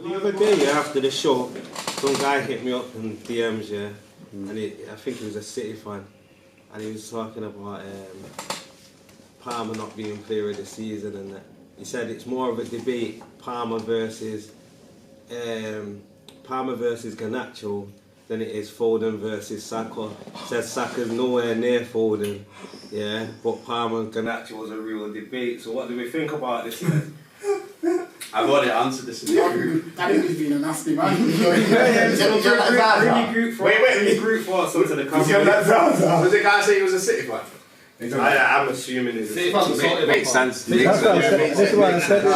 The other day, after the show, some guy hit me up in DMs, and I think he was a City fan, and he was talking about Palmer not being player of the season, and that. He said it's more of a debate, Palmer versus Garnacho, than it is Foden versus Saka. Says Saka's nowhere near Foden, but Palmer and Garnacho was a real debate. So what do we think about this? I've already answered this in the group. I think he's been a nasty man. Bring your group thoughts onto the camera. Was the guy say he was a City fan? I'm assuming it's City fans are makes sense. This is why I said it.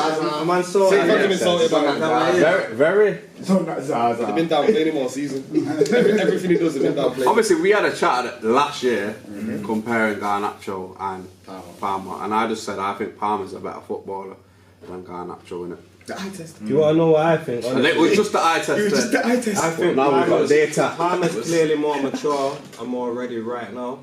Man, so City fans have been salty about that. Very. They've been downplaying him all season. Everything he does, they've been downplaying. Obviously, we had a chat last year comparing Garnacho and Palmer, and I just said I think Palmer's a better footballer than Garnacho, innit? The eye test. Do you want to know what I think? And it was just the eye test. It was just the eye test. I think now we've got data. Palmer's clearly more mature and more ready right now,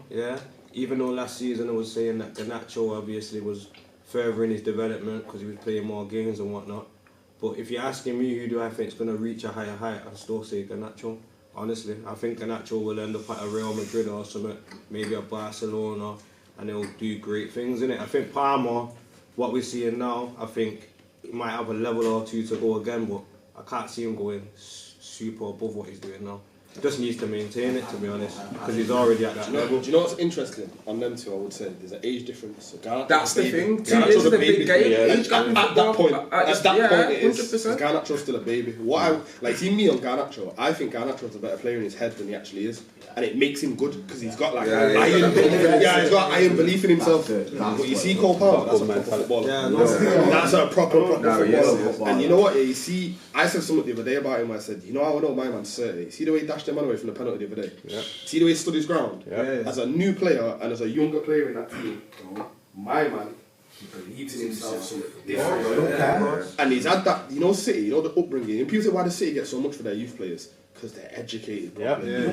Even though last season I was saying that Garnacho obviously was further in his development because he was playing more games and whatnot. But if you're asking me who do I think is going to reach a higher height, I'd still say Garnacho. Honestly, I think Garnacho will end up at a Real Madrid or something, maybe a Barcelona, and he'll do great things in it. I think Palmer, what we're seeing now, I think he might have a level or two to go again, but I can't see him going super above what he's doing now. Just needs to maintain it, to be honest, because he's already at that level. Do you know what's interesting on them two? I would say there's an age difference. That's the thing. Garnacho's a big game. At that point, it is. 100%. Garnacho's still a baby. See me on Garnacho, I think Garnacho's a better player in his head than he actually is, and it makes him good because he's got he's got iron belief in himself. But you see Cole Palmer, that's a proper footballer. That's a proper footballer. And you know what? You see, I said something the other day about him. I said, you know how I know my man's 30. See the way he dashed the man away from the penalty the other day? Yeah. See the way he stood his ground? Yeah. As a new player and as a younger player in that team, my man, he believes in himself something different. And he's had that, City, the upbringing. And people say, why does City get so much for their youth players? Because they're educated.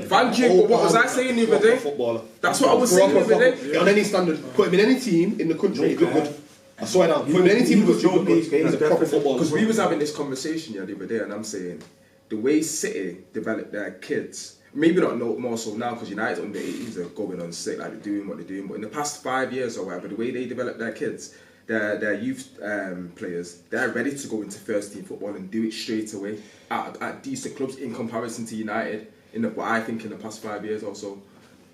Thank you, but what was I saying the other day? Footballer. That's what I was saying the other day. On any standard, put him in any team in the country, he's good. I swear down. Put him in any team, he's good. He's a proper footballer. Because we was having this conversation the other day, and I'm saying, the way City develop their kids, maybe not more so now because United under 18s are going on sick, like they're doing what they're doing, but in the past 5 years or whatever, the way they develop their kids, their youth players, they're ready to go into first team football and do it straight away at decent clubs in comparison to United, what I think in the past 5 years or so.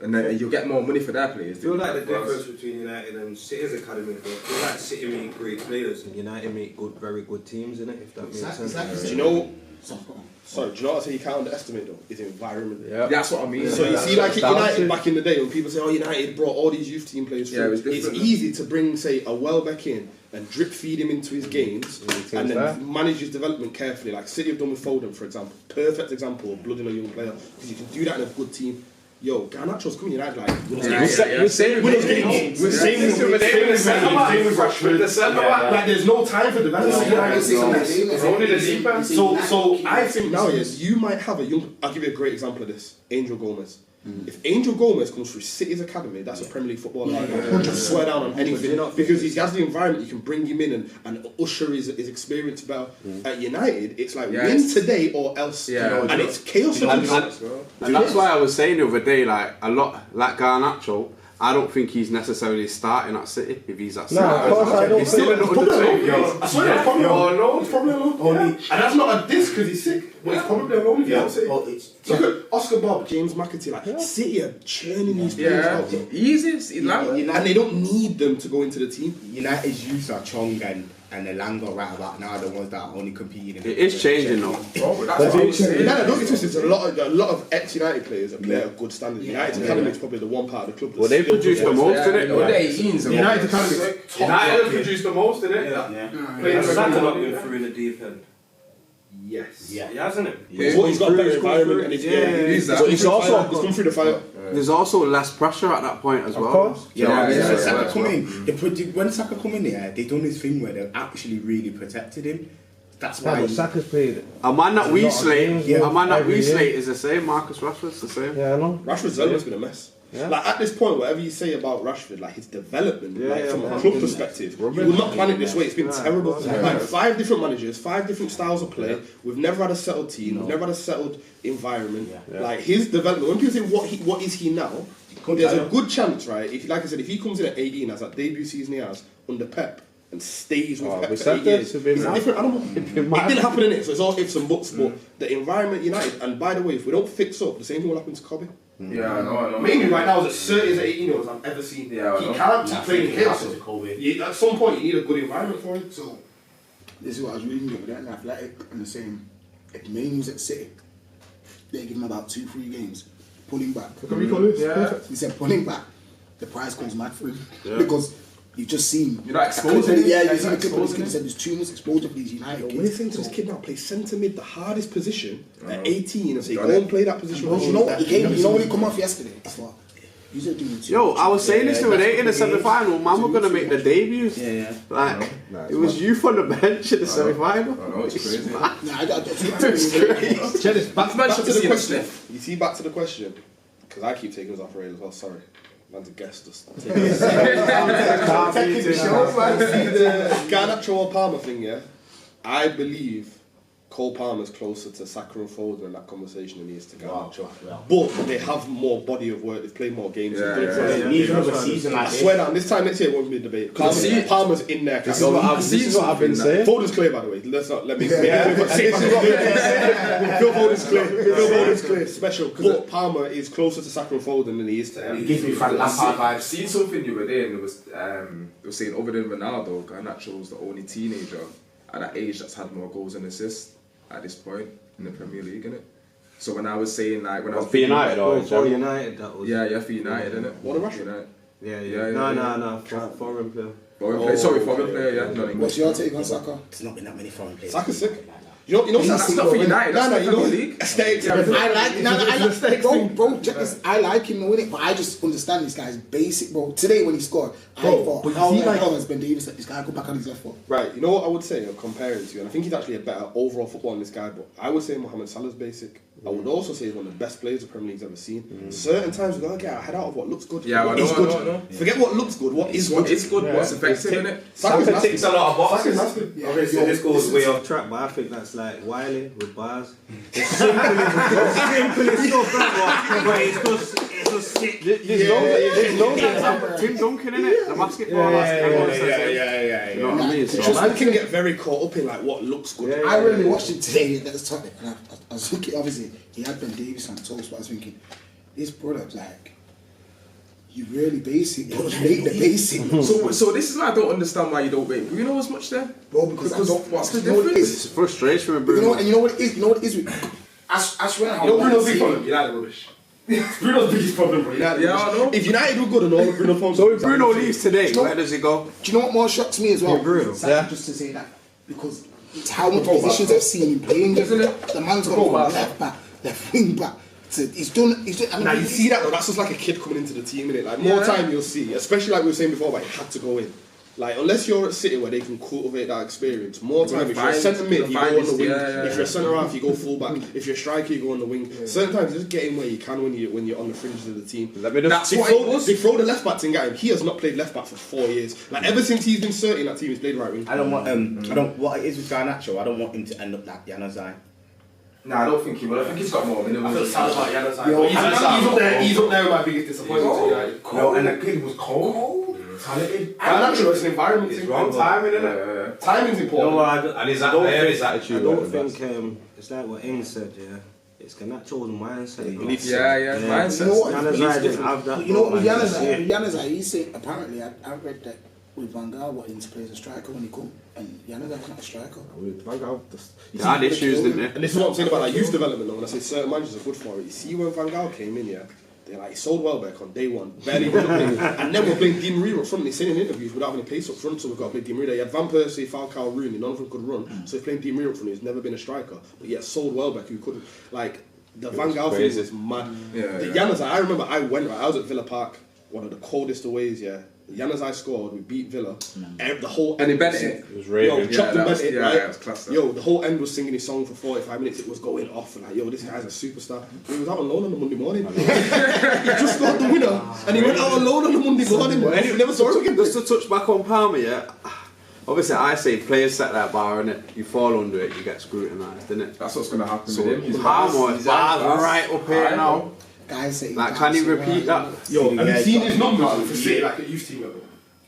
And then you'll get more money for their players. I feel like the difference between United and City's academy, I feel like City make great players and United make very good teams, innit, if that makes sense. Do you know what I say you can't underestimate though? Is environment. Yeah. That's what I mean. So you see, like at United back in the day, when people say, "Oh, United brought all these youth team players through," it's easy to bring, say, a Welbeck in and drip feed him into his games and then manage his development carefully. Like City have done with Foden, for example. Perfect example of blooding a young player because you can do that in a good team. Yo, Garnacho's coming United like we're saying with Rashford. Like there's no time for development. It's only the defense. So I think nowadays you might have a young. I'll give you a great example of this. Angel Gomez. If Angel Gomez comes through City's academy, that's a Premier League footballer. I swear down on anything because he has the environment. You can bring him in and usher his experience better. At United, it's like win today or else, and it's chaos. And that's why I was saying the other day, like a lot like Garnacho. I don't think he's necessarily starting at City if he's at City. No, of course I don't. He's still in the under. I swear it's probably alone. It's probably alone. And that's not a diss because he's sick. But it's probably alone if you're at City. Look at Oscar Bob, James McAtee. Like City are churning these players out. Easy. And they don't need them to go into the team. United's youth are Chong and Elanga right about now the ones that are only competing. It is changing though. Don't get twisted. There's a lot of ex-United players that play at good standards. United's academy is probably the one part of the club. Well, they produce the most in it. United academy. United produce the most in it. Playing Saka not been through in the deep end. Yes. He hasn't it? Well, he's got a better environment and he's come through the fire. There's also less pressure at that point as well. Of course. Saka come in. When Saka come in there, they done this thing where they actually really protected him. That's why Saka's played. A man that we slate is the same. Marcus Rashford's the same. Yeah, I know. Rashford's always been a mess. Yeah. Like at this point, whatever you say about Rashford, like his development, from a man. club perspective, you will not plan it this way. It's been terrible. Yeah. Like 5 different managers, 5 different styles of play. We've never had a settled team. We've never had a settled environment. Like his development. When people say what is he now, there's a good chance, right? If like I said, if he comes in at 18 as that debut season he has under Pep and stays with Pep for 8 years, it's a different animal. It didn't happen in it, so it's all ifs and buts. But the environment United, and by the way, if we don't fix up, the same thing will happen to Kobe. Yeah, I know. Mainly right now, is the 30s, 18-year-olds I've ever seen. Yeah, he can't keep playing here. At some point, you need a good environment for him. So, this is what I was reading the other day in Athletic, and they're saying if Main's at City, they give him about 2-3 games, pulling back. Can we call this? Yeah. He said pulling back, the price goes mad for him because you've just seen. You're not exposing him. Yeah, You're you've seen not the clip of this exposing kid him. said there's too much exposure for these United When you're kids. saying to this kid now, play centre mid, the hardest position at 18, and say, Got go it. and play that position. Bro, you know when he come off yesterday, it's like, he's doing too Yo, much. I was saying this the other day in the semi-final. Man, we're gonna make the debuts. Yeah. Like, it was youth on the bench in the semi-final. I know, it's crazy. Nah, I Back to Manchester the City question. sniff. You see, back to the question, because I keep taking us off rail as well. Sorry, man's a guest. Just the Garnacho or Palmer thing, yeah. I believe Cole Palmer's closer to Saka and Foden in that conversation than he is to Garnacho. But they have more body of work. They've played more games. Even over season I like swear down. This time next year it won't be a debate. Palmer's in there. This is what I've been saying. Foden's clear, by the way. Let's not let me. Phil Foden's clear. Phil Foden's clear. Special. But Palmer is closer to Saka and Foden than he is to. He gives me Frank Lampard I've vibes. seen something the other day, and it was they were saying other than Ronaldo, Garnacho was the only teenager at that age that's had more goals and assists at this point in the Premier League, innit? So when I was saying like when I was For United or For United, that was. yeah, for United, innit? What a Rashford? United. Yeah. No. Foreign player. Foreign player, yeah. Not What's your take on Saka? There's not been that many foreign players. Saka's sick. You know That's not for United. That's not Premier League. Aesthetics. Bro, check this. I like him winning, but I just understand this guy's basic, bro. Today when he scored, I thought, but how you see, the like- hell has Ben Davies let this guy go back on his left foot? Right, you know what I would say, comparing to you, and I think he's actually a better overall footballer than this guy, but I would say Mohamed Salah's basic. I would also say he's one of the best players the Premier League's ever seen. Certain times we've got to get our head out of what looks good. Yeah, what I know, is I good. know, I know. Forget what looks good, what is good. It's good. What's effective, innit? Saka's ticks a lot of boxes. Okay, so this goes way off track, but I think that's like Wiley with bars. It's simple as stuff, but it's just sick. There's no Tim Duncan in it, the basketball. Yeah. You know what I mean? So, Man can get very caught up in like what looks good. I really watched him today against Tottenham, and I was thinking, obviously, he had Ben Davies on toast, but I was thinking, this product, like, you really basic, bro. You make the basic. So this is why I don't understand why you don't rate Bruno as much then. Bro, because I don't, what's the you know what it difference? is? it's frustration with You Bruno. know, and you know what it is? You know what it is with... I swear how... You know Bruno's big problem? United rubbish. Bruno's biggest problem, bro. United Yeah, rubbish. I know. If United were good and all of Bruno forms... So if Bruno leaves today, where does he go? Do you know what more shocks me as well? Bruno. Saka, just to say that, because it's how much positions I've seen him playing, isn't it? The man's gone from left back, left wing back. He's done. I mean, Now you see that though, that's just like a kid coming into the team, innit? Like more time you'll see, especially like we were saying before, like he had to go in. Like unless you're at City where they can cultivate that experience, more time. If you're a centre mid, you go on the wing. If you're a centre half, you go full back. If you're a striker, you go on the wing. Certain times, just get in where you can when you're on the fringes of the team. Let me just. They throw the left back thing at him. He has not played left back for 4 years. Like ever since he's been certain that team, he's played right wing. I don't want what it is with Garnacho. I don't want him to end up like Januzaj. Nah, I don't think he will. I think he's got more minimum. I feel sad about Januzaj. He's up there with my biggest disappointment. No, and the kid was cold. Talented. Garnacho is an environment thing. Wrong timing, innit? Timing's important. And his attitude. I don't think it's like what Ing said, yeah. It's Garnacho's mindset. Mindset. You know what? Januzaj didn't have that. You know what with Januzaj, he said, apparently, I read that with Van Gaal wanting to play as a striker when he come, and Januzaj's not a striker. They had issues, didn't they? And this is what I'm saying about like youth development though, when I say certain managers are good for it. You see when Van Gaal came in, yeah, they like he sold Welbeck on day one, barely did nothing. And then we're playing Di Maria up front, and they said in interviews without having a pace up front, so we've got to play Di Maria. You had Van Persie, Falcao, Rooney, none of them could run. So he's playing Di Maria up front, who's never been a striker, but yet sold Welbeck who couldn't. Like the Van Gaal thing was mad. The Januzaj, I remember I was at Villa Park, one of the coldest aways, yeah. Januzaj scored, we beat Villa. The whole And he end bent was it. It was raving. Yo, chopped and bent it, right? Yeah, it was class. Yo, the whole end was singing his song for 45 minutes. It was going off. Like, yo, this guy's a superstar. He was out on loan on the Monday morning. He just got the winner, and he went out on loan on the Monday morning. And he never saw him again. Just to touch back on Palmer, yeah. Obviously, I say players set that bar, innit? You fall under it, you get scrutinised, innit? That's what's gonna happen So with him. Palmer is right up here now. Guys say Like, can he repeat that? Yo, have you seen his numbers for For City? City, like a youth team level.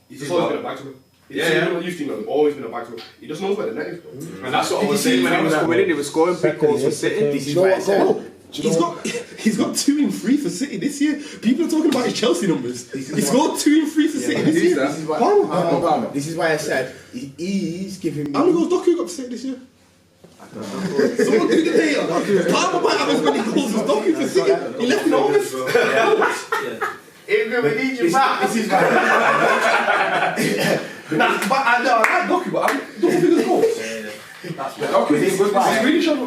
He's always been a back to him. He's been a youth team level, always been a back to him. He just knows where the net is, bro. And that's what I was saying when he was Coming in, he was scoring big goals for City. This is why I said. He's got 2 in 3 for City this year. People are talking about his Chelsea numbers. He scored 2 in 3 for City this year. This is why. This is why I said he's giving me. How many goals Doku got for City this year? Someone do the data. Palmer might have as many goals as Doku for City. He left it honest. We need you back. This is why. Nah, but I know, I like Doku, but I'm don't think it's goals. That's what Doku is good.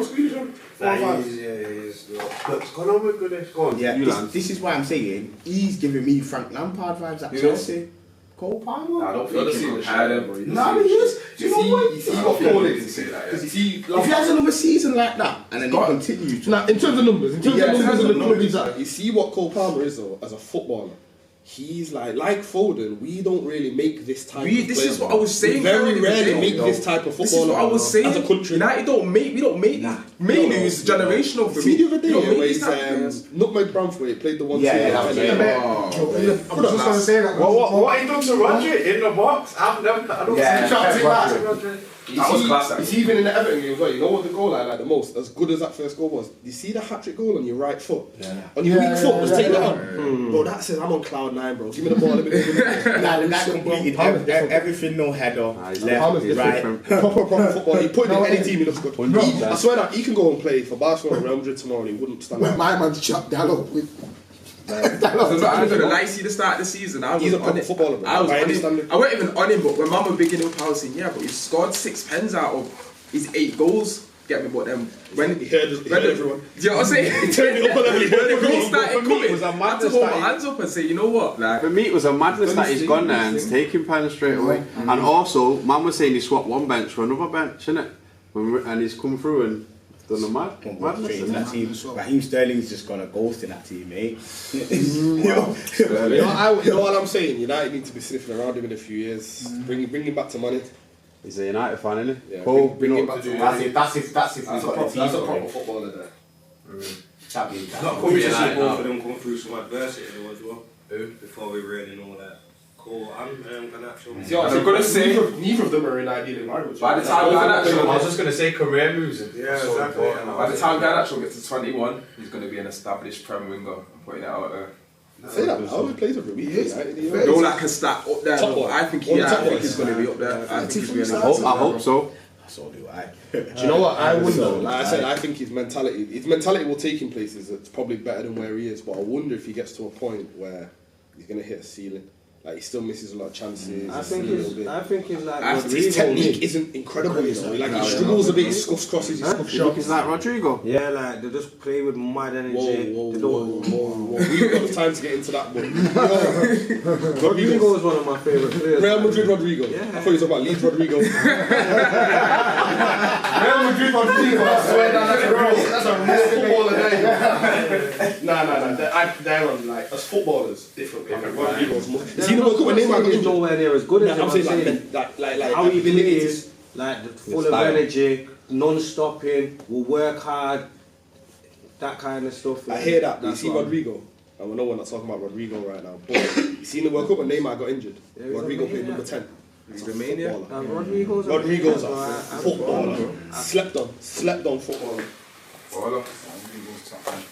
Swedish one. 4 or 5. But gone on with Grealish. Go on, Yeah, you lads. this is why I'm saying he's giving me Frank Lampard vibes at Chelsea. Cole Palmer. I don't You're think the he same can higher share than, bro. Nah, he is. Do you know what? You see what Cole is? Because you see, If he has another season like that and then he continues, Now, in terms of numbers, in terms Yeah, of numbers and the club numbers. he's at, you see what Cole Palmer is though, as a footballer. He's like Foden, we don't really make this type of This player. is what I was saying. We very earlier rarely today, make yo. this type of This is footballer what I was saying. as a country. United we don't make mainly it's generational for See me. the other day You don't make where these he's type of players. Nutmeg Bramthwaite played the 1-2. Yeah, that was it. I'm just gonna say that. What he done to Rodri in the box? I don't see that. That was class. You see even in the Everton game as well, you know what the goal I like the most? As good as that first goal was, you see the hat-trick goal on your right foot? On your weak foot, just take that on. Bro, that says I'm on cloud 9, bro. Give me the ball a bit. nah, that completed everything, no header. Palmer's Left, right. proper football. He put it in any team, he looks good. 100%. I swear that he can go and play for Barcelona or Real Madrid tomorrow and he wouldn't stand When up. my man's chopped that up with. I'm gonna lie, see the start of the season. He's a proper footballer, bro. I was I on understand him. it. I wasn't even on him, but when Mama bigging up, I was saying, yeah, but he scored 6 pens out of his 8 goals. Get me, but then when He heard everyone. do you know what I'm saying? He turned it up a level. He When heard the goals everyone. started coming, it was a I had to madness hold my that hands up and say, you know what, like. For me, it was a madness that he's gone there and he's taking pens straight away. And also, man was saying he swapped one bench for another bench, innit? And he's come through and done a madness. In that team. Raheem Sterling's just gonna ghost in that team, mate. You know what I'm saying? United need to be sniffing around him in a few years. Bring him back to money. He's a United fan, isn't he? Yeah, Cole, bring him know, back to That's if That's a proper footballer there. Not Cool to see both of them come through some adversity though as well. Before we really know that. Cole and Garnacho. I'm gonna say Neither of them are in ideal environments. by the time Garnacho, I was just gonna say career moves. Yeah, exactly. By the time Garnacho gets to 21, he's gonna be an established Prem winger. I'm putting it out there. Say that now, he plays over a week. No, like can start up there. Top one. I think One of the top ones. he's going to be up there. I think he's really I hope so. So do I. Do you know what I wonder? Like I said, I think his mentality will take him places that's probably better than where he is. But I wonder if he gets to a point where he's gonna hit a ceiling. Like he still misses a lot of chances. I think he's like his technique isn't incredible, you know. Like he struggles a bit. He scuffs crosses, he scuffs You think shots. he's like Rodrigo? Yeah, like they just play with mad energy. Whoa. They don't- We've got the time to get into that, but Rodrigo is one of my favourite players. Real Madrid Rodrigo. Yeah. I thought you were talking about Leeds Rodrigo. Real Madrid Rodrigo. I swear that's a real footballer there. Nah. They're on like as footballers different. Rodrigo's much. You see the World Cup when Neymar got He's injured? nowhere near as good as him. I'm saying like how he ability to- plays, like full of style. energy, non-stopping, will work hard, that kind of stuff. I hear that, but you That's see what I'm- Rodrigo, and we know we're not talking about Rodrigo right now, but you see in the World Cup when Neymar got injured, Yeah, he's Rodrigo a played maniac. number 10. He's the mania. Rodrigo's a Rodrigo's a maniac, footballer. Slept on footballer. Voilà. Rodrigo's top man.